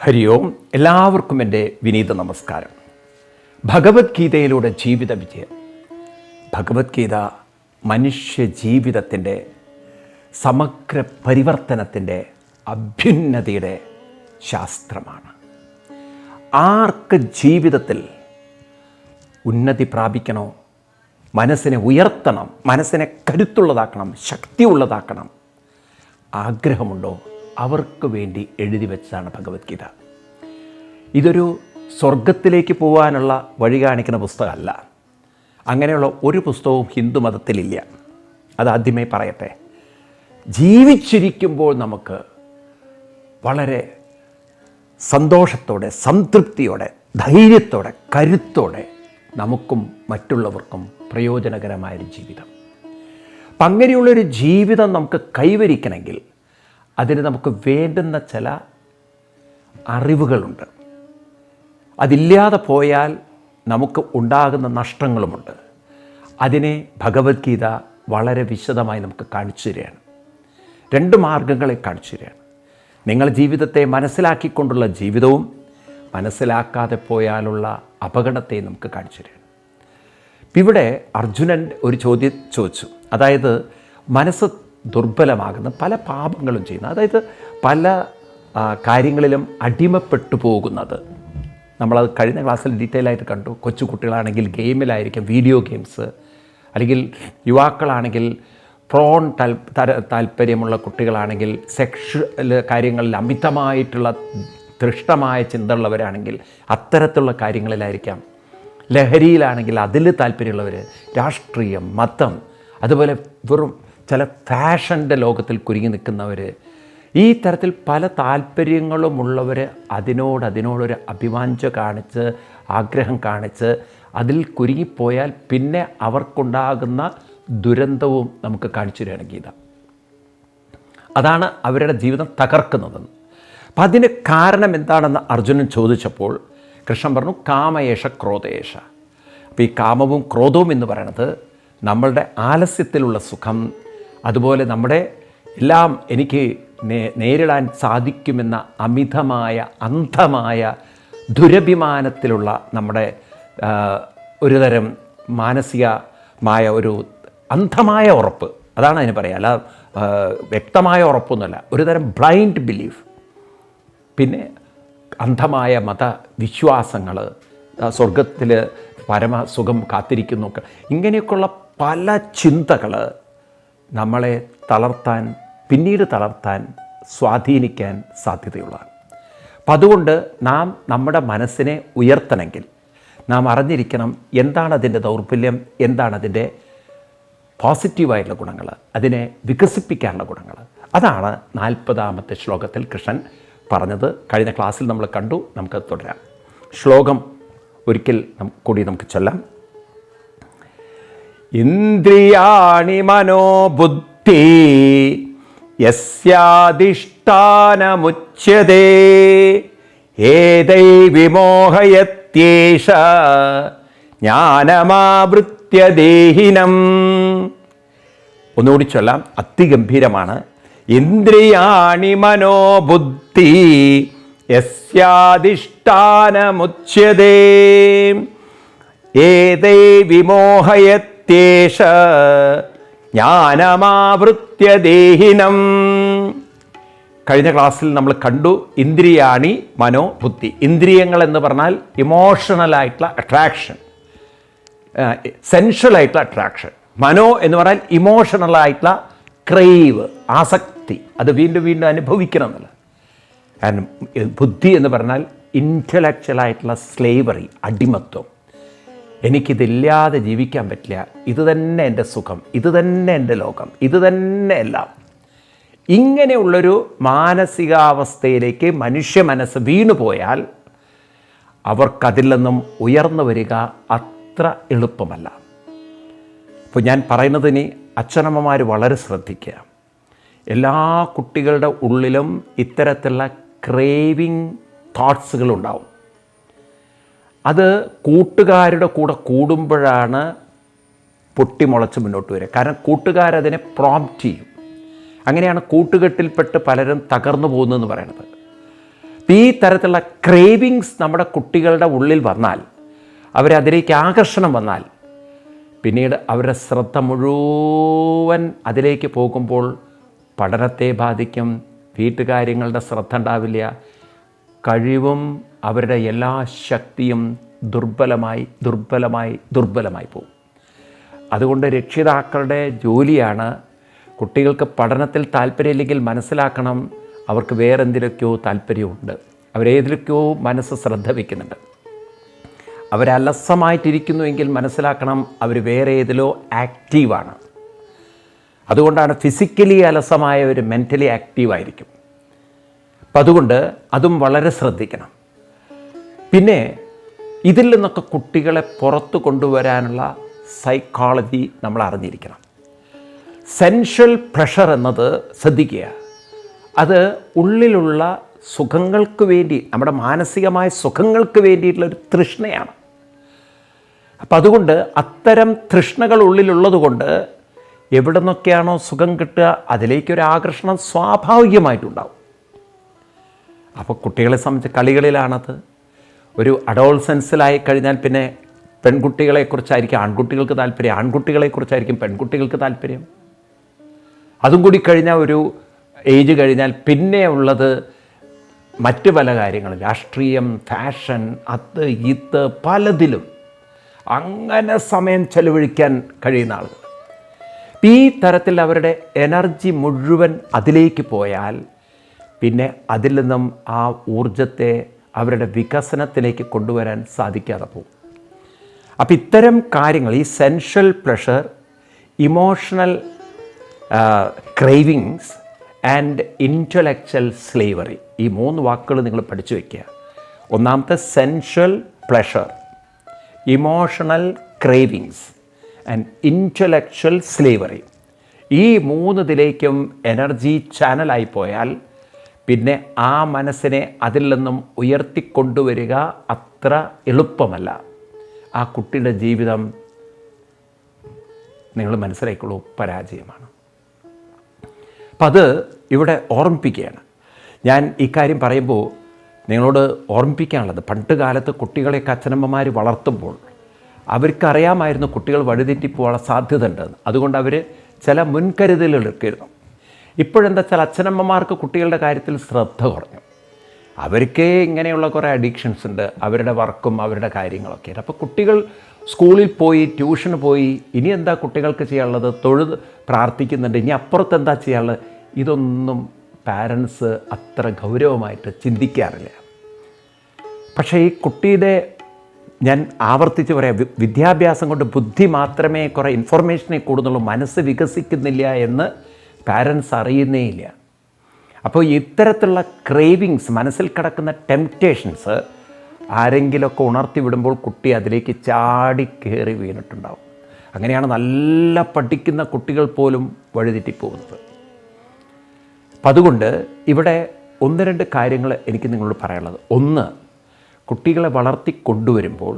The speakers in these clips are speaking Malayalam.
ഹരി ഓം. എല്ലാവർക്കും എൻ്റെ വിനീത നമസ്കാരം. ഭഗവത്ഗീതയിലൂടെ ജീവിത വിജയം. ഭഗവത്ഗീത മനുഷ്യ ജീവിതത്തിൻ്റെ സമഗ്ര പരിവർത്തനത്തിൻ്റെ അഭ്യുന്നതിയുടെ ശാസ്ത്രമാണ്. ആർക്ക് ജീവിതത്തിൽ ഉന്നതി പ്രാപിക്കണോ, മനസ്സിനെ ഉയർത്തണം, മനസ്സിനെ കരുത്തുള്ളതാക്കണം, ശക്തിയുള്ളതാക്കണം ആഗ്രഹമുണ്ടോ, അവർക്ക് വേണ്ടി എഴുതി വെച്ചതാണ് ഭഗവത്ഗീത. ഇതൊരു സ്വർഗത്തിലേക്ക് പോകാനുള്ള വഴി കാണിക്കുന്ന പുസ്തകമല്ല. അങ്ങനെയുള്ള ഒരു പുസ്തകവും ഹിന്ദു മതത്തിലില്ല. അതാദ്യമേ പറയട്ടെ. ജീവിച്ചിരിക്കുമ്പോൾ നമുക്ക് വളരെ സന്തോഷത്തോടെ, സംതൃപ്തിയോടെ, ധൈര്യത്തോടെ, കരുത്തോടെ നമുക്കും മറ്റുള്ളവർക്കും പ്രയോജനകരമായൊരു ജീവിതം. അപ്പം അങ്ങനെയുള്ളൊരു ജീവിതം നമുക്ക് കൈവരിക്കണമെങ്കിൽ അതിന് നമുക്ക് വേണ്ടുന്ന ചില അറിവുകളുണ്ട്. അതില്ലാതെ പോയാൽ നമുക്ക് ഉണ്ടാകുന്ന നഷ്ടങ്ങളുമുണ്ട്. അതിനെ ഭഗവത്ഗീത വളരെ വിശദമായി നമുക്ക് കാണിച്ചു തരികയാണ്. രണ്ട് മാർഗങ്ങളെ കാണിച്ചു തരികയാണ്. നിങ്ങൾ ജീവിതത്തെ മനസ്സിലാക്കിക്കൊണ്ടുള്ള ജീവിതവും മനസ്സിലാക്കാതെ പോയാലുള്ള അപകടത്തെ നമുക്ക് കാണിച്ചു തരികയാണ്. ഇവിടെ അർജുനൻ ഒരു ചോദ്യം ചോദിച്ചു. അതായത് മനസ്സ് ദുർബലമാകുന്ന പല പാപങ്ങളും ചെയ്യുന്ന, അതായത് പല കാര്യങ്ങളിലും അടിമപ്പെട്ടു പോകുന്നത്. നമ്മളത് കഴിഞ്ഞ ക്ലാസ്സിൽ ഡീറ്റെയിൽ ആയിട്ട് കണ്ടു. കൊച്ചു കുട്ടികളാണെങ്കിൽ ഗെയിമിലായിരിക്കും, വീഡിയോ ഗെയിംസ്, അല്ലെങ്കിൽ യുവാക്കളാണെങ്കിൽ പ്രോൺ താല്പര്യമുള്ള കുട്ടികളാണെങ്കിൽ സെക്ഷൽ കാര്യങ്ങളിൽ അമിതമായിട്ടുള്ള തൃഷ്ടമായ ചിന്തയുള്ളവരാണെങ്കിൽ അത്തരത്തിലുള്ള കാര്യങ്ങളിലായിരിക്കാം. ലഹരിയിലാണെങ്കിൽ അതിൽ താല്പര്യമുള്ളവർ, രാഷ്ട്രീയം, മതം, അതുപോലെ വെറും ചില ഫാഷൻ്റെ ലോകത്തിൽ കുരുങ്ങി നിൽക്കുന്നവർ, ഈ തരത്തിൽ പല താല്പര്യങ്ങളുമുള്ളവർ അതിനോടൊരു അഭിവാഞ്ച കാണിച്ച്, ആഗ്രഹം കാണിച്ച് അതിൽ കുരുങ്ങിപ്പോയാൽ പിന്നെ അവർക്കുണ്ടാകുന്ന ദുരന്തവും നമുക്ക് കാണിച്ചു തരികയാണ് ഗീത. അതാണ് അവരുടെ ജീവിതം തകർക്കുന്നതെന്ന്. അപ്പം അതിന് കാരണം എന്താണെന്ന് അർജുനൻ ചോദിച്ചപ്പോൾ കൃഷ്ണൻ പറഞ്ഞു, കാമയേഷ ക്രോധേഷ. അപ്പോൾ ഈ കാമവും ക്രോധവും എന്ന് പറയുന്നത് നമ്മളുടെ ആലസ്യത്തിലുള്ള സുഖം, അതുപോലെ നമ്മുടെ എല്ലാം എനിക്ക് നേരിടാൻ സാധിക്കുമെന്ന അമിതമായ അന്ധമായ ദുരഭിമാനത്തിലുള്ള നമ്മുടെ ഒരുതരം മാനസികമായ ഒരു അന്ധമായ ഉറപ്പ്. അതാണ് അതിന് പറയുക. അല്ല വ്യക്തമായ ഉറപ്പൊന്നുമല്ല, ഒരുതരം ബ്ലൈൻഡ് ബിലീഫ്. പിന്നെ അന്ധമായ മതവിശ്വാസങ്ങൾ, സ്വർഗത്തിൽ പരമസുഖം കാത്തിരിക്കുന്നു, ഇങ്ങനെയൊക്കെയുള്ള പല ചിന്തകൾ നമ്മളെ തളർത്താൻ, പിന്നീട് തളർത്താൻ, സ്വാധീനിക്കാൻ സാധ്യതയുള്ളതാണ്. അപ്പം അതുകൊണ്ട് നാം നമ്മുടെ മനസ്സിനെ ഉയർത്തണമെങ്കിൽ നാം അറിഞ്ഞിരിക്കണം എന്താണ് അതിൻ്റെ ദൗർബല്യം, എന്താണ് അതിൻ്റെ പോസിറ്റീവായിട്ടുള്ള ഗുണങ്ങൾ, അതിനെ വികസിപ്പിക്കാനുള്ള ഗുണങ്ങൾ. അതാണ് 40ാമത്തെ ശ്ലോകത്തിൽ കൃഷ്ണൻ പറഞ്ഞത്. കഴിഞ്ഞ ക്ലാസ്സിൽ നമ്മൾ കണ്ടു. നമുക്കത് തുടരാം. ശ്ലോകം ഒരിക്കൽ കൂടി നമുക്ക് ചൊല്ലാം. ഇന്ദ്രിയാണി മനോബുദ്ധി യസ്യാധിഷ്ഠാനമുച്യതേ ഏതൈ വിമോഹയത്യേഷ ജ്ഞാനമാവൃത്യ ദേഹിനം. ഒന്നുകൂടി ചൊല്ലാം, അതിഗംഭീരമാണ്. ഇന്ദ്രിയാണി മനോബുദ്ധി യസ്യാധിഷ്ഠാനമുച്യതേ ഏതൈ വിമോഹയത്യേഷ ജ്ഞാനമാവൃത്യ ദേഹിനം. കഴിഞ്ഞ ക്ലാസ്സിൽ നമ്മൾ കണ്ടു ഇന്ദ്രിയാണി മനോബുദ്ധി. ഇന്ദ്രിയങ്ങൾ എന്ന് പറഞ്ഞാൽ ഇമോഷണലായിട്ടുള്ള അട്രാക്ഷൻ, സെൻഷ്വലായിട്ടുള്ള അട്രാക്ഷൻ. മനോ എന്ന് പറഞ്ഞാൽ ഇമോഷണലായിട്ടുള്ള ക്രൈവ്, ആസക്തി, അത് വീണ്ടും വീണ്ടും അനുഭവിക്കണം എന്നല്ല. ആൻഡ് ബുദ്ധി എന്ന് പറഞ്ഞാൽ ഇൻ്റലക്ച്വലായിട്ടുള്ള സ്ലേവറി, അടിമത്വം. എനിക്കിതില്ലാതെ ജീവിക്കാൻ പറ്റില്ല, ഇത് തന്നെ എൻ്റെ സുഖം, ഇത് തന്നെ എൻ്റെ ലോകം, ഇത് തന്നെ എല്ലാം. ഇങ്ങനെയുള്ളൊരു മാനസികാവസ്ഥയിലേക്ക് മനുഷ്യ മനസ്സ് വീണുപോയാൽ അവർക്കതിൽ നിന്നും ഉയർന്നു വരിക അത്ര എളുപ്പമല്ല. അപ്പോൾ ഞാൻ പറയുന്നതിന് അച്ഛനമ്മമാർ വളരെ ശ്രദ്ധിക്കുക. എല്ലാ കുട്ടികളുടെ ഉള്ളിലും ഇത്തരത്തിലുള്ള ക്രേവിങ് തോട്ട്സുകളുണ്ടാവും. അത് കൂട്ടുകാരുടെ കൂടെ കൂടുമ്പോഴാണ് പൊട്ടിമുളച്ച് മുന്നോട്ട് വരിക. കാരണം കൂട്ടുകാരതിനെ പ്രോംപ്റ്റ് ചെയ്യും. അങ്ങനെയാണ് കൂട്ടുകെട്ടിൽപ്പെട്ട് പലരും തകർന്നു പോകുന്നതെന്ന് പറയുന്നത്. ഈ തരത്തിലുള്ള ക്രേവിങ്സ് നമ്മുടെ കുട്ടികളുടെ ഉള്ളിൽ വന്നാൽ, അവരതിലേക്ക് ആകർഷണം വന്നാൽ, പിന്നീട് അവരുടെ ശ്രദ്ധ മുഴുവൻ അതിലേക്ക് പോകുമ്പോൾ പഠനത്തെ ബാധിക്കും, വീട്ടുകാര്യങ്ങളുടെ ശ്രദ്ധ ഉണ്ടാവില്ല, കഴിവും അവരുടെ എല്ലാ ശക്തിയും ദുർബലമായി പോകും. അതുകൊണ്ട് രക്ഷിതാക്കളുടെ ജോലിയാണ് കുട്ടികൾക്ക് പഠനത്തിൽ താല്പര്യമില്ലെങ്കിൽ മനസ്സിലാക്കണം, അവർക്ക് വേറെന്തിലൊക്കെയോ താല്പര്യമുണ്ട്, അവരേതിലൊക്കെയോ മനസ്സ് ശ്രദ്ധ വയ്ക്കുന്നുണ്ട്. അവരലസമായിട്ടിരിക്കുന്നുവെങ്കിൽ മനസ്സിലാക്കണം, അവർ വേറെ ഏതിലോ ആക്റ്റീവാണ്. അതുകൊണ്ടാണ് ഫിസിക്കലി അലസമായവർ മെൻ്റലി ആക്റ്റീവായിരിക്കും. അപ്പം അതുകൊണ്ട് അതും വളരെ ശ്രദ്ധിക്കണം. പിന്നെ ഇതിൽ നിന്നൊക്കെ കുട്ടികളെ പുറത്തു കൊണ്ടുവരാനുള്ള സൈക്കോളജി നമ്മൾ അറിഞ്ഞിരിക്കണം. സെൻഷ്വൽ പ്ലഷർ എന്നത് ശ്രദ്ധിക്കുക, അത് ഉള്ളിലുള്ള സുഖങ്ങൾക്ക് വേണ്ടി, നമ്മുടെ മാനസികമായ സുഖങ്ങൾക്ക് വേണ്ടിയിട്ടുള്ളൊരു തൃഷ്ണയാണ്. അപ്പം അതുകൊണ്ട് അത്തരം തൃഷ്ണകൾ ഉള്ളിലുള്ളത് കൊണ്ട് എവിടെ നിന്നൊക്കെയാണോ സുഖം കിട്ടുക അതിലേക്കൊരാകർഷണം സ്വാഭാവികമായിട്ടുണ്ടാവും. അപ്പോൾ കുട്ടികളെ സംബന്ധിച്ച് കളികളിലാണത്. ഒരു അഡോൾസെൻസിലായി കഴിഞ്ഞാൽ പിന്നെ പെൺകുട്ടികളെക്കുറിച്ചായിരിക്കും ആൺകുട്ടികൾക്ക് താല്പര്യം, ആൺകുട്ടികളെക്കുറിച്ചായിരിക്കും പെൺകുട്ടികൾക്ക് താല്പര്യം. അതും കൂടി കഴിഞ്ഞാൽ ഒരു ഏജ് കഴിഞ്ഞാൽ പിന്നെ ഉള്ളത് മറ്റ് പല കാര്യങ്ങളും, രാഷ്ട്രീയം, ഫാഷൻ, അത് ഇത് പലതിലും അങ്ങനെ സമയം ചെലവഴിക്കാൻ കഴിയുന്ന ആളുകൾ. ഈ തരത്തിൽ അവരുടെ എനർജി മുഴുവൻ അതിലേക്ക് പോയാൽ പിന്നെ അതിൽ നിന്നും ആ ഊർജത്തെ അവരുടെ വികസനത്തിലേക്ക് കൊണ്ടുവരാൻ സാധിക്കാതെ പോകും. അപ്പം ഇത്തരം കാര്യങ്ങൾ, ഈ സെൻഷ്വൽ pleasure, emotional cravings and intellectual slavery, ഈ 3 വാക്കുകൾ നിങ്ങൾ പഠിച്ചു വയ്ക്കുക. ഒന്നാമത്തെ സെൻഷ്വൽ pleasure, emotional cravings and intellectual slavery. ഈ 3 എനർജി ചാനലായി പോയാൽ പിന്നെ ആ മനസ്സിനെ അതിൽ നിന്നും ഉയർത്തിക്കൊണ്ടുവരിക അത്ര എളുപ്പമല്ല. ആ കുട്ടിയുടെ ജീവിതം നിങ്ങൾ മനസ്സിലാക്കിക്കോളൂ, പരാജയമാണ്. അപ്പം അത് ഇവിടെ ഓർമ്മിപ്പിക്കുകയാണ്. ഞാൻ ഇക്കാര്യം പറയുമ്പോൾ നിങ്ങളോട് ഓർമ്മിപ്പിക്കാനുള്ളത്, പണ്ട് കാലത്ത് കുട്ടികളെയൊക്കെ അച്ഛനമ്മമാർ വളർത്തുമ്പോൾ അവർക്കറിയാമായിരുന്നു കുട്ടികൾ വഴിതെറ്റിപ്പോകാനുള്ള സാധ്യത ഉണ്ടെന്ന്. അതുകൊണ്ട് അവർ ചില മുൻകരുതലുകൾ എടുക്കരുന്നു. ഇപ്പോഴെന്താ വെച്ചാൽ അച്ഛനമ്മമാർക്ക് കുട്ടികളുടെ കാര്യത്തിൽ ശ്രദ്ധ കുറഞ്ഞു. അവർക്ക് ഇങ്ങനെയുള്ള കുറേ അഡിക്ഷൻസ് ഉണ്ട്, അവരുടെ വർക്കും അവരുടെ കാര്യങ്ങളൊക്കെ. അപ്പോൾ കുട്ടികൾ സ്കൂളിൽ പോയി, ട്യൂഷന് പോയി, ഇനി എന്താ കുട്ടികൾക്ക് ചെയ്യാനുള്ളത്? തൊഴുത് പ്രാർത്ഥിക്കുന്നുണ്ട്, ഇനി അപ്പുറത്ത് എന്താ ചെയ്യാനുള്ളത്? ഇതൊന്നും പാരൻസ് അത്ര ഗൗരവമായിട്ട് ചിന്തിക്കാറില്ല. പക്ഷേ ഈ കുട്ടിയുടെ, ഞാൻ ആവർത്തിച്ച് പറയാം, വിദ്യാഭ്യാസം കൊണ്ട് ബുദ്ധി മാത്രമേ കുറേ ഇൻഫർമേഷനെ കൂടുന്നുള്ളൂ, മനസ്സ് വികസിക്കുന്നില്ല എന്ന് പാരൻസ് അറിയുന്നേയില്ല. അപ്പോൾ ഇത്തരത്തിലുള്ള ക്രേവിങ്സ്, മനസ്സിൽ കിടക്കുന്ന ടെംപ്റ്റേഷൻസ് ആരെങ്കിലുമൊക്കെ ഉണർത്തി വിടുമ്പോൾ കുട്ടി അതിലേക്ക് ചാടി കയറി വീണിട്ടുണ്ടാവും. അങ്ങനെയാണ് നല്ല പഠിക്കുന്ന കുട്ടികൾ പോലും വഴിതെറ്റിപ്പോകുന്നത്. അപ്പം അതുകൊണ്ട് ഇവിടെ 1-2 കാര്യങ്ങൾ എനിക്ക് നിങ്ങളോട് പറയാനുള്ളത്. ഒന്ന്, കുട്ടികളെ വളർത്തിക്കൊണ്ടുവരുമ്പോൾ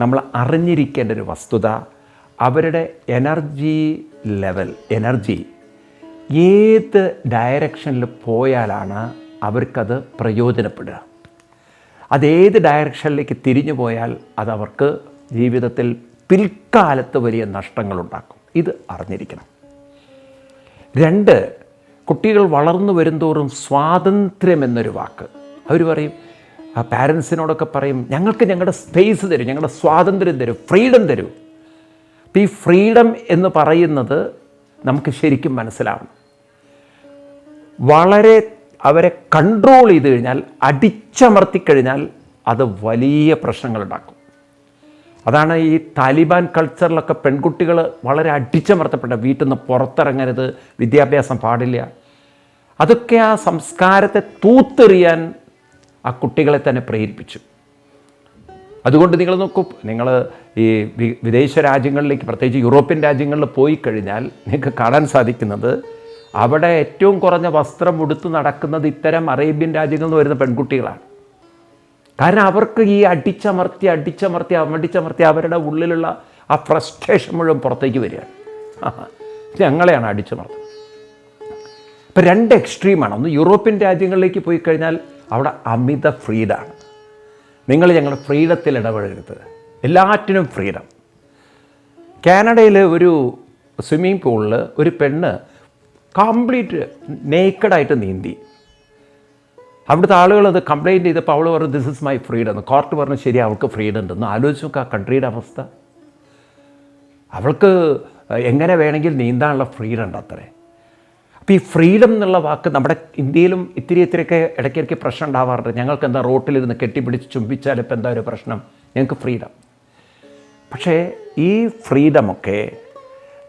നമ്മൾ അറിഞ്ഞിരിക്കേണ്ട ഒരു വസ്തുത, അവരുടെ എനർജി ലെവൽ, എനർജി ഏത് ഡയറക്ഷനിൽ പോയാലാണ് അവർക്കത് പ്രയോജനപ്പെടുക. അതേത് ഡയറക്ഷനിലേക്ക് തിരിഞ്ഞു പോയാൽ അതവർക്ക് ജീവിതത്തിൽ പിൽക്കാലത്ത് വലിയ നഷ്ടങ്ങളുണ്ടാക്കും. ഇത് അറിഞ്ഞിരിക്കണം. 2, കുട്ടികൾ വളർന്നു വരുന്തോറും സ്വാതന്ത്ര്യം എന്നൊരു വാക്ക് അവർ പറയും, പാരൻസിനോടൊക്കെ പറയും, ഞങ്ങൾക്ക് ഞങ്ങളുടെ സ്പേസ് തരും, ഞങ്ങളുടെ സ്വാതന്ത്ര്യം തരും, ഫ്രീഡം തരും. അപ്പോൾ ഈ ഫ്രീഡം എന്ന് പറയുന്നത് നമുക്ക് ശരിക്കും മനസ്സിലാവണം. വളരെ അവരെ കൺട്രോൾ ചെയ്ത് കഴിഞ്ഞാൽ, അടിച്ചമർത്തിക്കഴിഞ്ഞാൽ അത് വലിയ പ്രശ്നങ്ങളുണ്ടാക്കും. അതാണ് ഈ താലിബാൻ കൾച്ചറിലൊക്കെ പെൺകുട്ടികൾ വളരെ അടിച്ചമർത്തപ്പെട്ട, വീട്ടിൽ നിന്ന് പുറത്തിറങ്ങരുത്, വിദ്യാഭ്യാസം പാടില്ല. അതൊക്കെ ആ സംസ്കാരത്തെ തൂത്തെറിയാൻ ആ കുട്ടികളെ തന്നെ പ്രേരിപ്പിച്ചു. അതുകൊണ്ട് നിങ്ങൾ നോക്കൂ, നിങ്ങൾ ഈ വിദേശ രാജ്യങ്ങളിലേക്ക്, പ്രത്യേകിച്ച് യൂറോപ്യൻ രാജ്യങ്ങളിൽ പോയി കഴിഞ്ഞാൽ നിങ്ങൾക്ക് കാണാൻ സാധിക്കുന്നത്, അവിടെ ഏറ്റവും കുറഞ്ഞ വസ്ത്രം ഉടുത്ത് നടക്കുന്നത് ഇത്തരം അറേബ്യൻ രാജ്യങ്ങളിൽ നിന്ന് വരുന്ന പെൺകുട്ടികളാണ്. കാരണം അവർക്ക് ഈ അടിച്ചമർത്തി അവരുടെ ഉള്ളിലുള്ള ആ ഫ്രസ്ട്രേഷൻ മുഴുവൻ പുറത്തേക്ക് വരികയാണ്. ഞങ്ങളെയാണ് അടിച്ചമർത്തുന്നത്. ഇപ്പം 2 എക്സ്ട്രീമാണ്. ഒന്ന്, യൂറോപ്യൻ രാജ്യങ്ങളിലേക്ക് പോയി കഴിഞ്ഞാൽ അവിടെ അമിത ഫ്രീഡമാണ്. നിങ്ങൾ ഞങ്ങളുടെ ഫ്രീഡത്തിൽ ഇടപെടരുത്, എല്ലാറ്റിനും ഫ്രീഡം. കാനഡയിൽ ഒരു സ്വിമ്മിംഗ് പൂളിൽ ഒരു പെണ്ണ് കംപ്ലീറ്റ് നേക്കഡായിട്ട് നീന്തി. അവിടുത്തെ ആളുകൾ അത് കംപ്ലയിൻറ്റ് ചെയ്തപ്പോൾ അവൾ പറഞ്ഞു ദിസ് ഇസ് മൈ ഫ്രീഡം എന്ന്. കോർട്ട് പറഞ്ഞു ശരി, അവൾക്ക് ഫ്രീഡം ഉണ്ടെന്ന്. ആലോചിച്ച് നോക്കുക ആ കൺട്രിയുടെ അവസ്ഥ. അവൾക്ക് എങ്ങനെ വേണമെങ്കിൽ നീന്താനുള്ള ഫ്രീഡം ഉണ്ട് അത്രേ. അപ്പോൾ ഈ ഫ്രീഡം എന്നുള്ള വാക്ക് നമ്മുടെ ഇന്ത്യയിലും ഇത്തിരിയൊക്കെ ഇടയ്ക്കിടയ്ക്ക് പ്രശ്നം ഉണ്ടാവാറുണ്ട്. ഞങ്ങൾക്ക് എന്താ റോട്ടിലിരുന്ന് കെട്ടിപ്പിടിച്ച് ചുംബിച്ചാൽ ഇപ്പം എന്താ ഒരു പ്രശ്നം, ഞങ്ങൾക്ക് ഫ്രീഡം. പക്ഷേ ഈ ഫ്രീഡമൊക്കെ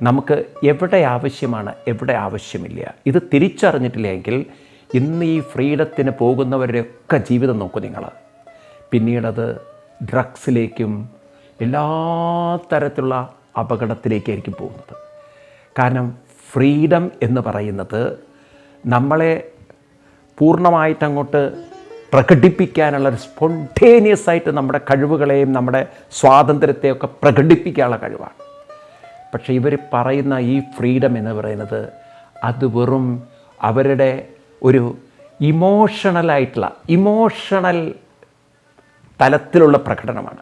നമുക്ക് എവിടെ ആവശ്യമാണ്, എവിടെ ആവശ്യമില്ല, ഇത് തിരിച്ചറിഞ്ഞിട്ടില്ലെങ്കിൽ ഇന്ന് ഈ ഫ്രീഡത്തിന് പോകുന്നവരുടെയൊക്കെ ജീവിതം നോക്കും നിങ്ങൾ. പിന്നീടത് ഡ്രഗ്സിലേക്കും എല്ലാ തരത്തിലുള്ള അപകടത്തിലേക്കായിരിക്കും പോകുന്നത്. കാരണം ഫ്രീഡം എന്ന് പറയുന്നത് നമ്മളെ പൂർണ്ണമായിട്ടങ്ങോട്ട് പ്രകടിപ്പിക്കാനുള്ള ഒരു സ്പോണ്ടേനിയസ് ആയിട്ട് നമ്മുടെ കഴിവുകളെയും നമ്മുടെ സ്വാതന്ത്ര്യത്തെയൊക്കെ പ്രകടിപ്പിക്കാനുള്ള കഴിവാണ്. പക്ഷേ ഇവർ പറയുന്ന ഈ ഫ്രീഡം എന്ന് പറയുന്നത് അത് വെറും അവരുടെ ഒരു ഇമോഷണൽ തലത്തിലുള്ള പ്രകടനമാണ്.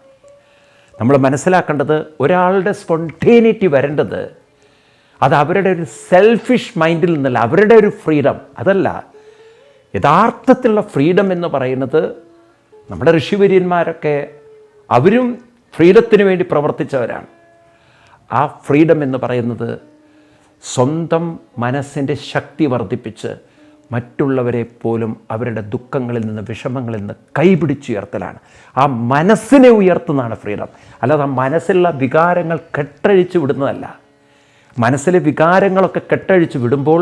നമ്മൾ മനസ്സിലാക്കേണ്ടത് ഒരാളുടെ സ്പോണ്ടേനിറ്റി വരേണ്ടത് അത് അവരുടെ ഒരു സെൽഫിഷ് മൈൻഡിൽ നിന്നല്ല, അവരുടെ ഒരു ഫ്രീഡം അതല്ല. യഥാർത്ഥത്തിലുള്ള ഫ്രീഡം എന്ന് പറയുന്നത് നമ്മുടെ ഋഷിവര്യന്മാരൊക്കെ അവരും ഫ്രീഡത്തിന് വേണ്ടി പ്രവർത്തിച്ചവരാണ്. ആ ഫ്രീഡം എന്ന് പറയുന്നത് സ്വന്തം മനസ്സിൻ്റെ ശക്തി വർദ്ധിപ്പിച്ച് മറ്റുള്ളവരെ പോലും അവരുടെ ദുഃഖങ്ങളിൽ നിന്ന് വിഷമങ്ങളിൽ നിന്ന് കൈപിടിച്ചുയർത്തലാണ്. ആ മനസ്സിനെ ഉയർത്തുന്നതാണ് ഫ്രീഡം. അല്ലാതെ ആ മനസ്സിലുള്ള വികാരങ്ങൾ കെട്ടഴിച്ച് വിടുന്നതല്ല. മനസ്സിലെ വികാരങ്ങളൊക്കെ കെട്ടഴിച്ച് വിടുമ്പോൾ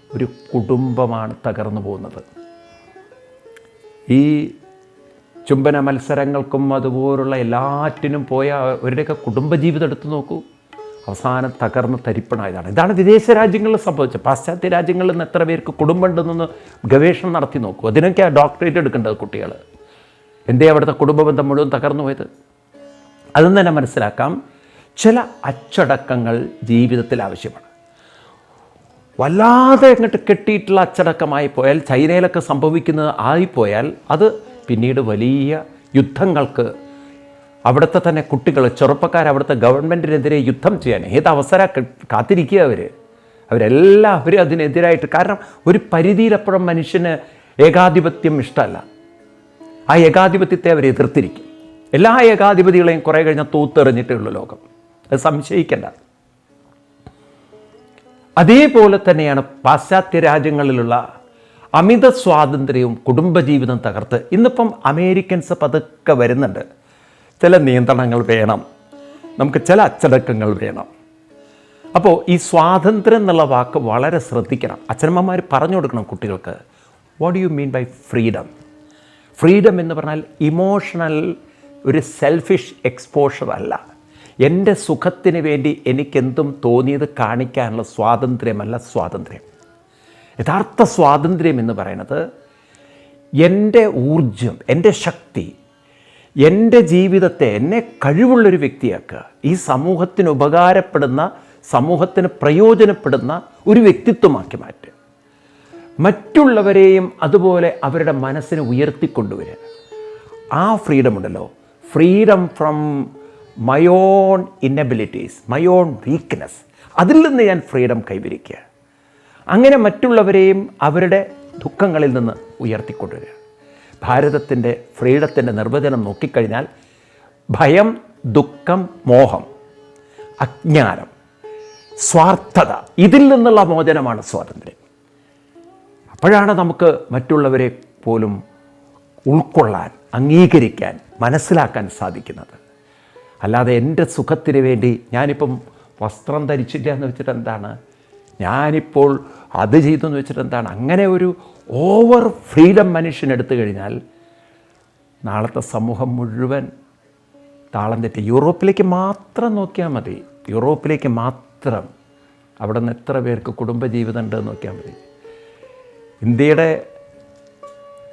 ഒരു കുടുംബമാണ് തകർന്നു പോകുന്നത്. ഈ ചുംബന മത്സരങ്ങൾക്കും അതുപോലുള്ള എല്ലാറ്റിനും പോയ അവരുടെയൊക്കെ കുടുംബജീവിതം എടുത്തു നോക്കൂ, അവസാനം തകർന്ന് തരിപ്പണായതാണ്. ഇതാണ് വിദേശ രാജ്യങ്ങളിൽ സംഭവിച്ചത്. പാശ്ചാത്യ രാജ്യങ്ങളിൽ നിന്ന് എത്ര പേർക്ക് കുടുംബം ഉണ്ടെന്നൊന്ന് ഗവേഷണം നടത്തി നോക്കൂ. അതിനൊക്കെ ഡോക്ടറേറ്റ് എടുക്കേണ്ടത് കുട്ടികൾ. എന്തേ അവിടുത്തെ കുടുംബ ബന്ധം മുഴുവൻ തകർന്നു പോയത്? അതും തന്നെ മനസ്സിലാക്കാം. ചില അച്ചടക്കങ്ങൾ ജീവിതത്തിൽ ആവശ്യമാണ്. വല്ലാതെ അങ്ങോട്ട് കെട്ടിയിട്ടുള്ള അച്ചടക്കമായി പോയാൽ, ചൈനയിലൊക്കെ സംഭവിക്കുന്നത് ആയിപ്പോയാൽ അത് പിന്നീട് വലിയ യുദ്ധങ്ങൾക്ക്, അവിടുത്തെ തന്നെ കുട്ടികൾ ചെറുപ്പക്കാർ അവിടുത്തെ ഗവൺമെൻറ്റിനെതിരെ യുദ്ധം ചെയ്യാൻ ഏത് അവസരം കാത്തിരിക്കുക അവരെല്ലാവരും അതിനെതിരായിട്ട്. കാരണം ഒരു പരിധിയിലപ്പുറം മനുഷ്യന് ഏകാധിപത്യം ഇഷ്ടമല്ല. ആ ഏകാധിപത്യത്തെ അവർ എതിർത്തിരിക്കും. എല്ലാ ഏകാധിപതികളെയും കുറേ കഴിഞ്ഞാൽ തൂത്തെറിഞ്ഞിട്ടേ ഉള്ളൂ ലോകം, അത് സംശയിക്കേണ്ട. അതേപോലെ തന്നെയാണ് പാശ്ചാത്യ രാജ്യങ്ങളിലുള്ള അമിത സ്വാതന്ത്ര്യവും കുടുംബജീവിതം തകർത്ത് ഇന്നിപ്പം അമേരിക്കൻസ് പതുക്കെ വരുന്നുണ്ട്. ചില നിയന്ത്രണങ്ങൾ വേണം, നമുക്ക് ചില അച്ചടക്കങ്ങൾ വേണം. അപ്പോൾ ഈ സ്വാതന്ത്ര്യം എന്നുള്ള വാക്ക് വളരെ ശ്രദ്ധിക്കണം. അച്ഛനമ്മമാർ പറഞ്ഞു കൊടുക്കണം കുട്ടികൾക്ക്. What do you mean by freedom? Freedom എന്ന് പറഞ്ഞാൽ ഇമോഷണൽ ഒരു സെൽഫിഷ് എക്സ്പോഷർ അല്ല. എൻ്റെ സുഖത്തിന് വേണ്ടി എനിക്കെന്തും തോന്നിയത് കാണിക്കാനുള്ള സ്വാതന്ത്ര്യമല്ല സ്വാതന്ത്ര്യം. യഥാർത്ഥ സ്വാതന്ത്ര്യം എന്ന് പറയുന്നത് എൻ്റെ ഊർജം, എൻ്റെ ശക്തി, എൻ്റെ ജീവിതത്തെ എന്നെ കഴിവുള്ളൊരു വ്യക്തിയാക്കുക, ഈ സമൂഹത്തിന് ഉപകാരപ്പെടുന്ന, സമൂഹത്തിന് പ്രയോജനപ്പെടുന്ന ഒരു വ്യക്തിത്വമാക്കി മാറ്റുക, മറ്റുള്ളവരെയും അതുപോലെ അവരുടെ മനസ്സിനെ ഉയർത്തിക്കൊണ്ടുവരിക. ആ ഫ്രീഡം ഉണ്ടല്ലോ, freedom from my own inabilities, my own weakness, അതിൽ നിന്ന് ഞാൻ ഫ്രീഡം കൈവരിക്കുക. അങ്ങനെ മറ്റുള്ളവരെയും അവരുടെ ദുഃഖങ്ങളിൽ നിന്ന് ഉയർത്തിക്കൊണ്ടുവരിക. ഭാരതത്തിൻ്റെ ഫ്രീഡത്തിൻ്റെ നിർവചനം നോക്കിക്കഴിഞ്ഞാൽ ഭയം, ദുഃഖം, മോഹം, അജ്ഞാനം, സ്വാർത്ഥത, ഇതിൽ നിന്നുള്ള മോചനമാണ് സ്വാതന്ത്ര്യം. അപ്പോഴാണ് നമുക്ക് മറ്റുള്ളവരെ പോലും ഉൾക്കൊള്ളാൻ, അംഗീകരിക്കാൻ, മനസ്സിലാക്കാൻ സാധിക്കുന്നത്. അല്ലാതെ എൻ്റെ സുഖത്തിന് വേണ്ടി ഞാനിപ്പം വസ്ത്രം ധരിച്ചില്ല എന്ന് വെച്ചിട്ട് എന്താണ്, ഞാനിപ്പോൾ അത് ചെയ്തെന്ന് വെച്ചിട്ട് എന്താണ്, അങ്ങനെ ഒരു ഓവർ ഫ്രീഡം മനുഷ്യനെടുത്തു കഴിഞ്ഞാൽ നാളത്തെ സമൂഹം മുഴുവൻ താളം തെറ്റി. യൂറോപ്പിലേക്ക് മാത്രം നോക്കിയാൽ മതി, യൂറോപ്പിലേക്ക് മാത്രം. അവിടെ നിന്ന് എത്ര പേർക്ക് കുടുംബജീവിതം ഉണ്ടെന്ന് നോക്കിയാൽ മതി. ഇന്ത്യയുടെ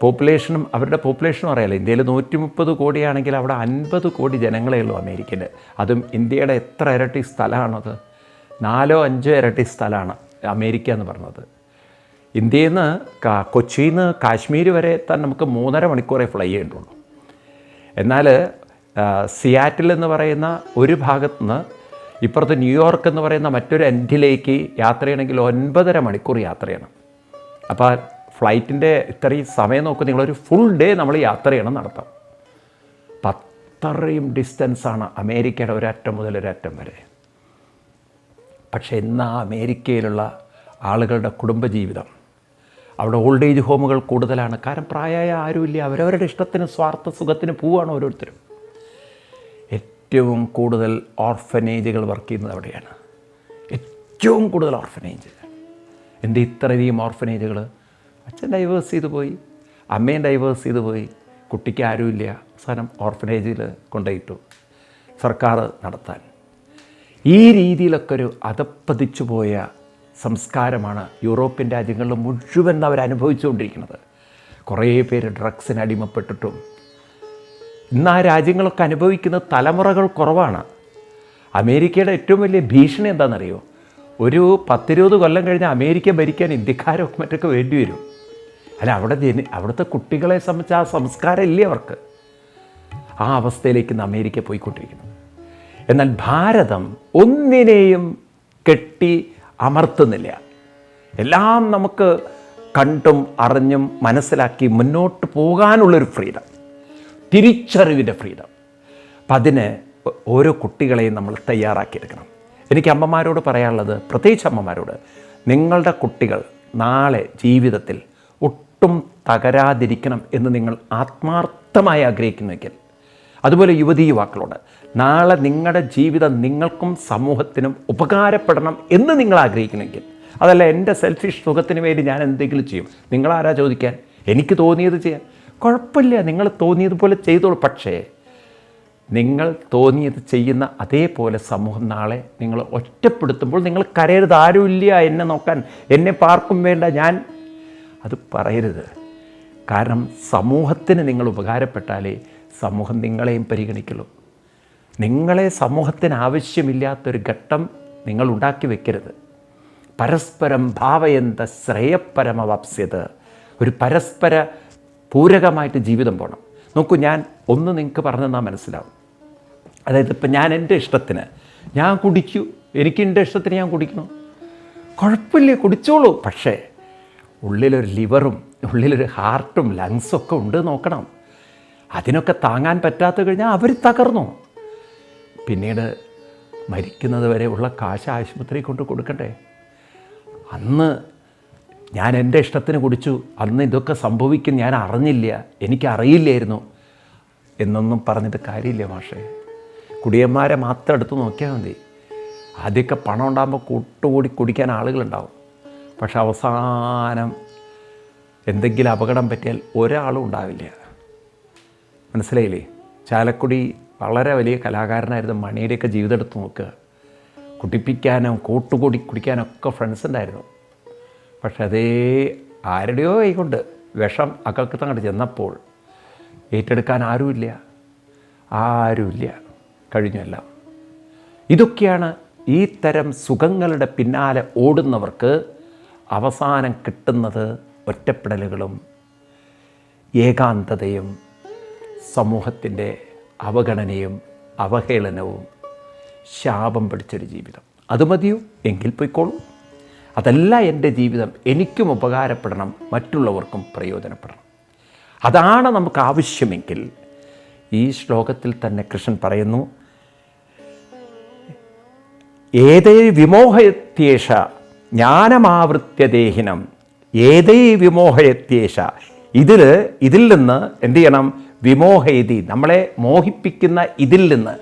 പോപ്പുലേഷനും അവരുടെ പോപ്പുലേഷനും അറിയാലോ. ഇന്ത്യയിൽ 130 കോടിയാണെങ്കിൽ അവിടെ 50 കോടി ജനങ്ങളേ ഉള്ളൂ അമേരിക്കയിൽ. അതും ഇന്ത്യയുടെ എത്ര ഇരട്ടി സ്ഥലമാണത്? 4-5 ഇരട്ടി സ്ഥലമാണ് അമേരിക്ക എന്ന് പറഞ്ഞത്. ഇന്ത്യയിൽ നിന്ന് കൊച്ചിയിൽ നിന്ന് കാശ്മീർ വരെ എത്താൻ നമുക്ക് 3.5 മണിക്കൂറേ ഫ്ലൈ ചെയ്യേണ്ടുള്ളൂ. എന്നാൽ സിയാറ്റിൽ എന്ന് പറയുന്ന ഒരു ഭാഗത്ത് നിന്ന് ഇപ്പുറത്ത് ന്യൂയോർക്ക് എന്ന് പറയുന്ന മറ്റൊരു എൻഡിലേക്ക് യാത്ര ചെയ്യണമെങ്കിൽ 9.5 മണിക്കൂർ യാത്ര ചെയ്യണം. അപ്പോൾ ഫ്ലൈറ്റിൻ്റെ ഇത്രയും സമയം നോക്കും, നിങ്ങളൊരു ഫുൾ ഡേ നമ്മൾ യാത്ര ചെയ്യണം നടത്താം. അത്രയും ഡിസ്റ്റൻസാണ് അമേരിക്കയുടെ ഒരറ്റം മുതൽ ഒരറ്റം വരെ. പക്ഷേ ഇന്ന് ആ അമേരിക്കയിലുള്ള ആളുകളുടെ കുടുംബജീവിതം, അവിടെ ഓൾഡ് ഏജ് ഹോമുകൾ കൂടുതലാണ്. കാരണം പ്രായമായ ആരുമില്ല, അവരവരുടെ ഇഷ്ടത്തിന് സ്വാർത്ഥ സുഖത്തിന് പോവുകയാണ് ഓരോരുത്തരും. ഏറ്റവും കൂടുതൽ ഓർഫനേജുകൾ വർക്ക് ചെയ്യുന്നത് അവിടെയാണ്. ഏറ്റവും കൂടുതൽ ഓർഫനേജ്. എന്ത് ഇത്രയധികം ഓർഫനേജുകൾ? അച്ഛൻ ഡൈവേഴ്സ് ചെയ്തു പോയി, അമ്മയും ഡൈവേഴ്സ് ചെയ്തു പോയി, കുട്ടിക്ക് ആരുമില്ല, അവസാനം ഓർഫനേജിൽ കൊണ്ടുപോയിട്ടു സർക്കാർ നടത്താൻ. ഈ രീതിയിലൊക്കെ ഒരു അധപ്പതിച്ചു പോയ സംസ്കാരമാണ് യൂറോപ്യൻ രാജ്യങ്ങളിൽ മുഴുവൻ അവരനുഭവിച്ചുകൊണ്ടിരിക്കുന്നത്. കുറേ പേര് ഡ്രഗ്സിന് അടിമപ്പെട്ടിട്ടും ഇന്ന് ആ രാജ്യങ്ങളൊക്കെ അനുഭവിക്കുന്ന തലമുറകൾ കുറവാണ്. അമേരിക്കയുടെ ഏറ്റവും വലിയ ഭീഷണി എന്താണെന്നറിയോ? ഒരു 10-20 കൊല്ലം കഴിഞ്ഞ് അമേരിക്ക ഭരിക്കാൻ ഇന്ത്യക്കാരോ മറ്റൊക്കെ വേണ്ടി വരും. അല്ല, അവിടുത്തെ കുട്ടികളെ സംബന്ധിച്ച് ആ സംസ്കാരം ഇല്ലേ അവർക്ക്. ആ അവസ്ഥയിലേക്ക് ഇന്ന് അമേരിക്ക പോയിക്കൊണ്ടിരിക്കുന്നു. എന്നാൽ ഭാരതം ഒന്നിനെയും കെട്ടി അമർത്തുന്നില്ല. എല്ലാം നമുക്ക് കണ്ടും അറിഞ്ഞും മനസ്സിലാക്കി മുന്നോട്ട് പോകാനുള്ളൊരു ഫ്രീഡം, തിരിച്ചറിവിൻ്റെ ഫ്രീഡം. അപ്പം അതിന് ഓരോ കുട്ടികളെയും നമ്മൾ തയ്യാറാക്കിയെടുക്കണം. എനിക്ക് അമ്മമാരോട് പറയാനുള്ളത്, പ്രത്യേകിച്ച് അമ്മമാരോട്, നിങ്ങളുടെ കുട്ടികൾ നാളെ ജീവിതത്തിൽ ഒട്ടും തകരാതിരിക്കണം എന്ന് നിങ്ങൾ ആത്മാർത്ഥമായി ആഗ്രഹിക്കുന്നുവെങ്കിൽ, അതുപോലെ യുവതീ യുവാക്കളോട്, നാളെ നിങ്ങളുടെ ജീവിതം നിങ്ങൾക്കും സമൂഹത്തിനും ഉപകാരപ്പെടണം എന്ന് നിങ്ങൾ ആഗ്രഹിക്കുന്നെങ്കിൽ, അതല്ല എൻ്റെ സെൽഫിഷ് സുഖത്തിന് വേണ്ടി ഞാൻ എന്തെങ്കിലും ചെയ്യും, നിങ്ങളാരാ ചോദിക്കാൻ? എനിക്ക് തോന്നിയത് ചെയ്യാം, കുഴപ്പമില്ല, നിങ്ങൾ തോന്നിയതുപോലെ ചെയ്തോളൂ. പക്ഷേ നിങ്ങൾ തോന്നിയത് ചെയ്യുന്ന അതേപോലെ സമൂഹം നാളെ നിങ്ങൾ ഒറ്റപ്പെടുത്തുമ്പോൾ നിങ്ങൾ കരയരുത്. ആരുമില്ല എന്നെ നോക്കാൻ, എന്നെ പാർക്കും വേണ്ട, ഞാൻ അത് പറയരുത്. കാരണം സമൂഹത്തിന് നിങ്ങൾ ഉപകാരപ്പെട്ടാലേ സമൂഹം നിങ്ങളെയും പരിഗണിക്കുള്ളൂ. നിങ്ങളെ സമൂഹത്തിന് ആവശ്യമില്ലാത്തൊരു ഘട്ടം നിങ്ങൾ ഉണ്ടാക്കി വെക്കരുത്. പരസ്പരം ഭാവയന്ത ശ്രേയപരമവാപ്സ്യത്. ഒരു പരസ്പര പൂരകമായിട്ട് ജീവിതം പോകണം. നോക്കൂ, ഞാൻ ഒന്ന് നിങ്ങൾക്ക് പറഞ്ഞു തന്നാൽ മനസ്സിലാവും. അതായത് ഇപ്പം ഞാൻ എൻ്റെ ഇഷ്ടത്തിന് ഞാൻ കുടിക്കൂ, എനിക്ക് എൻ്റെ ഇഷ്ടത്തിന് ഞാൻ കുടിക്കണം, കുഴപ്പമില്ല, കുടിച്ചോളൂ. പക്ഷേ ഉള്ളിലൊരു ലിവറും ഉള്ളിലൊരു ഹാർട്ടും ലങ്സും ഒക്കെ ഉണ്ട് നോക്കണം. അതിനൊക്കെ താങ്ങാൻ പറ്റാത്ത കഴിഞ്ഞാൽ അവർ തകർന്നു. പിന്നീട് മരിക്കുന്നത് വരെ ഉള്ള കാശ് ആശുപത്രി കൊണ്ട് കൊടുക്കണ്ടേ? അന്ന് ഞാൻ എൻ്റെ ഇഷ്ടത്തിന് കുടിച്ചു, അന്ന് ഇതൊക്കെ സംഭവിക്കും ഞാൻ അറിഞ്ഞില്ല, എനിക്കറിയില്ലായിരുന്നു എന്നൊന്നും പറഞ്ഞിട്ട് കാര്യമില്ല മാഷേ. കുടിയന്മാരെ മാത്രം എടുത്ത് നോക്കിയാൽ മതി. ആദ്യമൊക്കെ പണം ഉണ്ടാകുമ്പോൾ കൂട്ടുകൂടി കുടിക്കാൻ ആളുകളുണ്ടാവും. പക്ഷെ അവസാനം എന്തെങ്കിലും അപകടം പറ്റിയാൽ ഒരാളും ഉണ്ടാവില്ല. മനസ്സിലായില്ലേ? ചാലക്കുടി വളരെ വലിയ കലാകാരനായിരുന്നു മണിയുടെയൊക്കെ ജീവിതം എടുത്ത് നോക്കുക. കുടിപ്പിക്കാനും കൂട്ടുകൂടി കുടിക്കാനൊക്കെ ഫ്രണ്ട്സ് ഉണ്ടായിരുന്നു. പക്ഷെ അതേ ആരുടെയോ കൈകൊണ്ട് വിഷം അകൾക്ക് തങ്ങോട്ട് ചെന്നപ്പോൾ ഏറ്റെടുക്കാൻ ആരുമില്ല, കഴിഞ്ഞെല്ലാം. ഇതൊക്കെയാണ് ഈ തരം സുഖങ്ങളുടെ പിന്നാലെ ഓടുന്നവർക്ക് അവസാനം കിട്ടുന്നത്. ഒറ്റപ്പെടലുകളും ഏകാന്തതയും സമൂഹത്തിൻ്റെ അവഗണനയും അവഹേളനവും ശാപം പിടിച്ചൊരു ജീവിതം. അത് മതിയോ? എങ്കിൽ പോയിക്കോളൂ. അതല്ല എൻ്റെ ജീവിതം, എനിക്കും ഉപകാരപ്പെടണം, മറ്റുള്ളവർക്കും പ്രയോജനപ്പെടണം. അതാണ് നമുക്ക് ആവശ്യമെങ്കിൽ ഈ ശ്ലോകത്തിൽ തന്നെ കൃഷ്ണൻ പറയുന്നു, ഏതേ വിമോഹയത്യേഷ ജ്ഞാനമാവൃത്യ ദേഹിനം. ഏതേ വിമോഹയത്യേഷ, ഇതിൽ നിന്ന് എന്ത് ചെയ്യണം? വിമോഹയതി, നമ്മളെ മോഹിപ്പിക്കുന്ന ഇതിൽ നിന്ന്,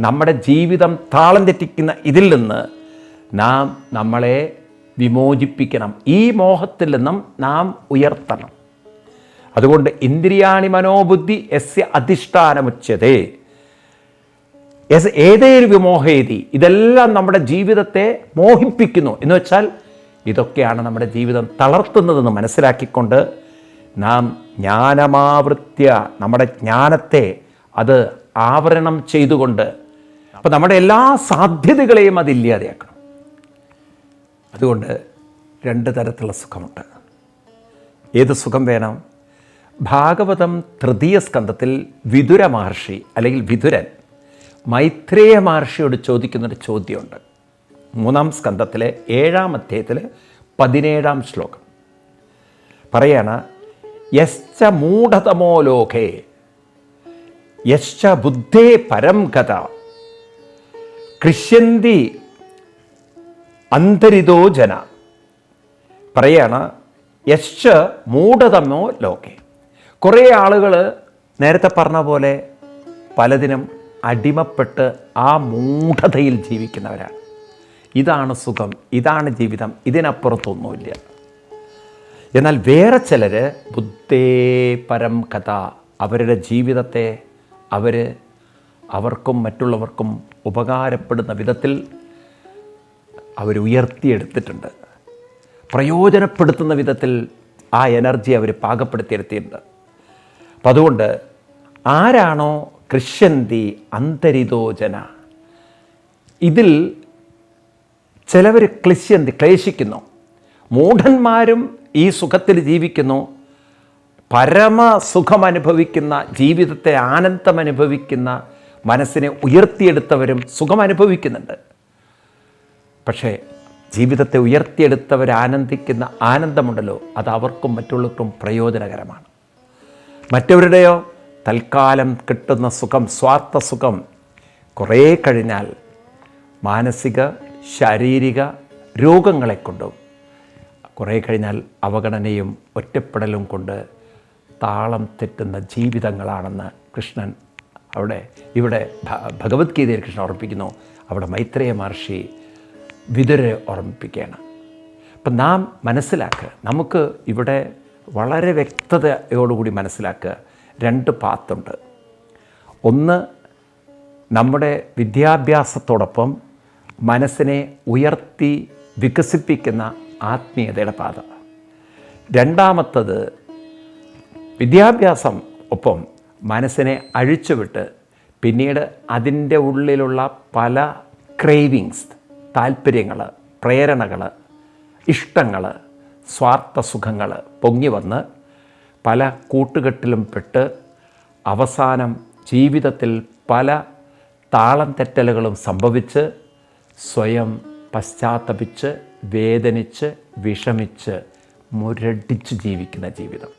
നമ്മുടെ ജീവിതം താളം തെറ്റിക്കുന്ന ഇതിൽ നിന്ന് നാം നമ്മളെ വിമോചിപ്പിക്കണം. ഈ മോഹത്തിൽ നിന്നും നാം ഉയർത്തണം. അതുകൊണ്ട് ഇന്ദ്രിയാണി മനോബുദ്ധി യസ്യ അധിഷ്ഠാനമുച്യതേ. ഏതേരു വിമോഹയതി, ഇതെല്ലാം നമ്മുടെ ജീവിതത്തെ മോഹിപ്പിക്കുന്നു എന്ന് വെച്ചാൽ ഇതൊക്കെയാണ് നമ്മുടെ ജീവിതം തളർത്തുന്നതെന്ന് മനസ്സിലാക്കിക്കൊണ്ട് നാം ജ്ഞാനമാവൃത്യ, നമ്മുടെ ജ്ഞാനത്തെ അത് ആവരണം ചെയ്തുകൊണ്ട്, അപ്പോൾ നമ്മുടെ എല്ലാ സാധ്യതകളെയും അതില്ലാതെയാക്കണം. അതുകൊണ്ട് 2 തരത്തിലുള്ള സുഖമുണ്ട്. ഏത് സുഖം വേണം? ഭാഗവതം തൃതീയ സ്കന്ധത്തിൽ വിതുര മഹർഷി അല്ലെങ്കിൽ വിതുരൻ മൈത്രേയ മഹർഷിയോട് ചോദിക്കുന്നൊരു ചോദ്യമുണ്ട്. 3-ാം സ്കന്ധത്തിലെ 7-ാം അധ്യായത്തിൽ 17-ാം ശ്ലോകം പറയാണ്, യശ്ച മൂഢതമോ ലോകേ യശ്ച ബുദ്ധേ പരം ഗത കൃഷ്യന്തി അന്തരിതോ ജന. പറയാണ്, യശ്ച മൂഢതമോ ലോകേ. കുറേ ആളുകൾ നേരത്തെ പറഞ്ഞ പോലെ പലതിനും അടിമപ്പെട്ട് ആ മൂഢതയിൽ ജീവിക്കുന്നവരാണ്. ഇതാണ് സുഖം, ഇതാണ് ജീവിതം, ഇതിനപ്പുറത്തൊന്നുമില്ല. എന്നാൽ വേറെ ചിലർ ബുദ്ധേ പരം കഥ, അവരുടെ ജീവിതത്തെ അവർക്കും മറ്റുള്ളവർക്കും ഉപകാരപ്പെടുന്ന വിധത്തിൽ അവരുയർത്തിയെടുത്തിട്ടുണ്ട്. പ്രയോജനപ്പെടുത്തുന്ന വിധത്തിൽ ആ എനർജി അവർ പാകപ്പെടുത്തിയെടുത്തിട്ടുണ്ട്. അപ്പം അതുകൊണ്ട് ആരാണോ കൃഷ്യന്തി അന്തരിതോജന, ഇതിൽ ചിലവർ ക്ലേശിക്കുന്നു. മൂഢന്മാരും ഈ സുഖത്തിൽ ജീവിക്കുന്നു. പരമസുഖമനുഭവിക്കുന്ന, ജീവിതത്തെ ആനന്ദമനുഭവിക്കുന്ന, മനസ്സിനെ ഉയർത്തിയെടുത്തവരും സുഖം അനുഭവിക്കുന്നുണ്ട്. പക്ഷേ ജീവിതത്തെ ഉയർത്തിയെടുത്തവർ ആനന്ദിക്കുന്ന ആനന്ദമുണ്ടല്ലോ, അത് അവർക്കും മറ്റുള്ളവർക്കും പ്രയോജനകരമാണ്. മറ്റവരുടെയോ തൽക്കാലം കിട്ടുന്ന സുഖം, സ്വാർത്ഥ സുഖം കുറേ കഴിഞ്ഞാൽ മാനസിക ശാരീരിക രോഗങ്ങളെ കൊണ്ടും കുറേ കഴിഞ്ഞാൽ അവഗണനയും ഒറ്റപ്പെടലും കൊണ്ട് താളം തെറ്റുന്ന ജീവിതങ്ങളാണെന്ന് കൃഷ്ണൻ ഇവിടെ ഭഗവത്ഗീതയിൽ കൃഷ്ണൻ ഓർമ്മിപ്പിക്കുന്നു. അവിടെ മൈത്രേയ മഹർഷി വിതുരരെ ഓർമ്മിപ്പിക്കുകയാണ്. അപ്പം നാം മനസ്സിലാക്കുക, നമുക്ക് ഇവിടെ വളരെ വ്യക്തതയോടുകൂടി മനസ്സിലാക്കുക, 2 പാത്തുണ്ട്. ഒന്ന്, നമ്മുടെ വിദ്യാഭ്യാസത്തോടൊപ്പം മനസ്സിനെ ഉയർത്തി വികസിപ്പിക്കുന്ന ആത്മീയതയുടെ പാത. രണ്ടാമത്തത്, വിദ്യാഭ്യാസം ഒപ്പം മനസ്സിനെ അഴിച്ചുവിട്ട് പിന്നീട് അതിൻ്റെ ഉള്ളിലുള്ള പല ക്രേവിങ്സ്, താല്പര്യങ്ങൾ, പ്രേരണകൾ, ഇഷ്ടങ്ങൾ, സ്വാർത്ഥ സുഖങ്ങൾ പൊങ്ങി വന്ന് പല കൂട്ടുകെട്ടിലും പെട്ട് അവസാനം ജീവിതത്തിൽ പല താളം തെറ്റലുകളും സംഭവിച്ച് സ്വയം പശ്ചാത്തപിച്ച് വേദനിച്ച് വിഷമിച്ച് മുരടിച്ച് ജീവിക്കുന്ന ജീവിതം.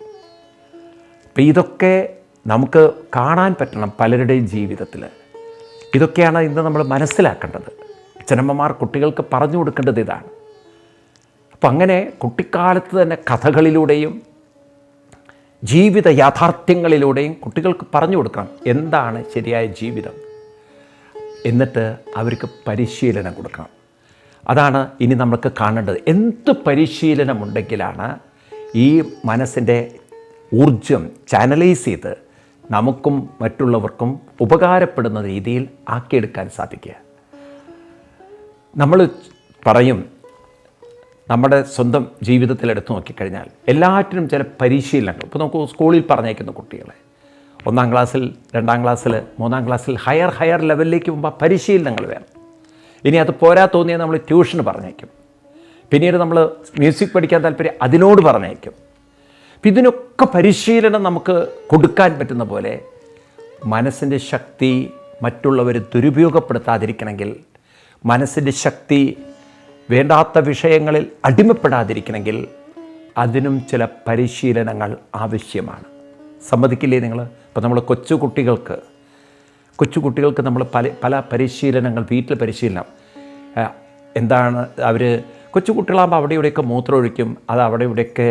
അപ്പം ഇതൊക്കെ നമുക്ക് കാണാൻ പറ്റണം പലരുടെയും ജീവിതത്തിൽ. ഇതൊക്കെയാണ് ഇന്ന് നമ്മൾ മനസ്സിലാക്കേണ്ടത്. അച്ഛനമ്മമാർ കുട്ടികൾക്ക് പറഞ്ഞു കൊടുക്കേണ്ടത് ഇതാണ്. അപ്പം അങ്ങനെ കുട്ടിക്കാലത്ത് തന്നെ കഥകളിലൂടെയും ജീവിത യാഥാർത്ഥ്യങ്ങളിലൂടെയും കുട്ടികൾക്ക് പറഞ്ഞു കൊടുക്കണം എന്താണ് ശരിയായ ജീവിതം. എന്നിട്ട് അവർക്ക് പരിശീലനം കൊടുക്കണം. അതാണ് ഇനി നമുക്ക് കാണേണ്ടത്. എന്ത് പരിശീലനമുണ്ടെങ്കിലാണ് ഈ മനസ്സിൻ്റെ ഊർജം ചാനലൈസ് ചെയ്ത് നമുക്കും മറ്റുള്ളവർക്കും ഉപകാരപ്പെടുന്ന രീതിയിൽ ആക്കിയെടുക്കാൻ സാധിക്കുക. നമ്മൾ പറയും, നമ്മുടെ സ്വന്തം ജീവിതത്തിൽ എടുത്തു നോക്കിക്കഴിഞ്ഞാൽ എല്ലാറ്റിനും ചില പരിശീലനങ്ങൾ. ഇപ്പോൾ നമുക്ക് സ്കൂളിൽ പറഞ്ഞേക്കുന്ന കുട്ടികളെ 1-ാം ക്ലാസ്സിൽ, 2-ാം ക്ലാസ്സിൽ, 3-ാം ക്ലാസ്സിൽ ഹയർ ലെവലിലേക്ക് പോകുമ്പോൾ പരിശീലനങ്ങൾ വേണം. ഇനി അത് പോരാ തോന്നിയാൽ നമ്മൾ ട്യൂഷന് പറഞ്ഞേക്കും. പിന്നീട് നമ്മൾ മ്യൂസിക് പഠിക്കാൻ താല്പര്യം അതിനോട് പറഞ്ഞേക്കും. അപ്പം ഇതിനൊക്കെ പരിശീലനം നമുക്ക് കൊടുക്കാൻ പറ്റുന്ന പോലെ മനസ്സിൻ്റെ ശക്തി മറ്റുള്ളവർ ദുരുപയോഗപ്പെടുത്താതിരിക്കണമെങ്കിൽ, മനസ്സിൻ്റെ ശക്തി വേണ്ടാത്ത വിഷയങ്ങളിൽ അടിമപ്പെടാതിരിക്കണമെങ്കിൽ അതിനും ചില പരിശീലനങ്ങൾ ആവശ്യമാണ്. സമ്മതിക്കില്ലേ നിങ്ങൾ? ഇപ്പോൾ നമ്മൾ കൊച്ചുകുട്ടികൾക്ക് നമ്മൾ പല പരിശീലനങ്ങൾ, വീട്ടിൽ പരിശീലനം എന്താണ്, അവർ കൊച്ചുകുട്ടികളാകുമ്പോൾ അവിടെ ഇവിടെയൊക്കെ മൂത്രമൊഴിക്കും, അത് അവിടെ ഇവിടെയൊക്കെ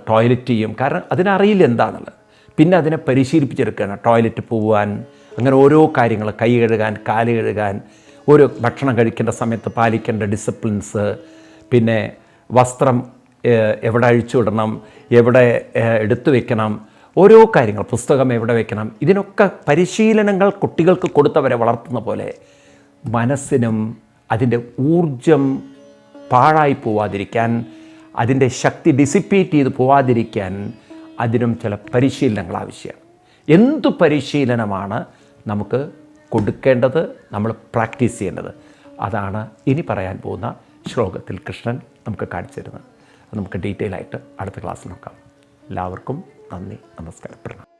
ടോയ്ലറ്റ് ചെയ്യും. കാരണം അതിനറിയില്ല എന്താണെന്നുള്ളത്. പിന്നെ അതിനെ പരിശീലിപ്പിച്ചെടുക്കുകയാണ്. ടോയ്ലറ്റ് പോകാൻ, അങ്ങനെ ഓരോ കാര്യങ്ങൾ, കൈ കഴുകാൻ, കാല് കഴുകാൻ, ഓരോ ഭക്ഷണം കഴിക്കേണ്ട സമയത്ത് പാലിക്കേണ്ട ഡിസിപ്ലിൻസ്, പിന്നെ വസ്ത്രം എവിടെ അഴിച്ചുവിടണം, എവിടെ എടുത്തു വെക്കണം, ഓരോ കാര്യങ്ങൾ, പുസ്തകം എവിടെ വെക്കണം, ഇതിനൊക്കെ പരിശീലനങ്ങൾ കുട്ടികൾക്ക് കൊടുത്തവരെ വളർത്തുന്ന പോലെ മനസ്സിനും അതിൻ്റെ ഊർജം പാഴായി പോവാതിരിക്കാൻ, അതിൻ്റെ ശക്തി ഡിസിപ്പേറ്റ് ചെയ്ത് പോവാതിരിക്കാൻ അതിനും ചില പരിശീലനങ്ങൾ ആവശ്യമാണ്. എന്തു പരിശീലനമാണ് നമുക്ക് കൊടുക്കേണ്ടത്, നമ്മൾ പ്രാക്ടീസ് ചെയ്യേണ്ടത്? അതാണ് ഇനി പറയാൻ പോകുന്ന ശ്ലോകത്തിൽ കൃഷ്ണൻ നമുക്ക് കാണിച്ചു തരുന്നത്. നമുക്ക് ഡീറ്റെയിൽ ആയിട്ട് അടുത്ത ക്ലാസ് നോക്കാം. എല്ലാവർക്കും നന്ദി, നമസ്കാരം, പ്രണാമം.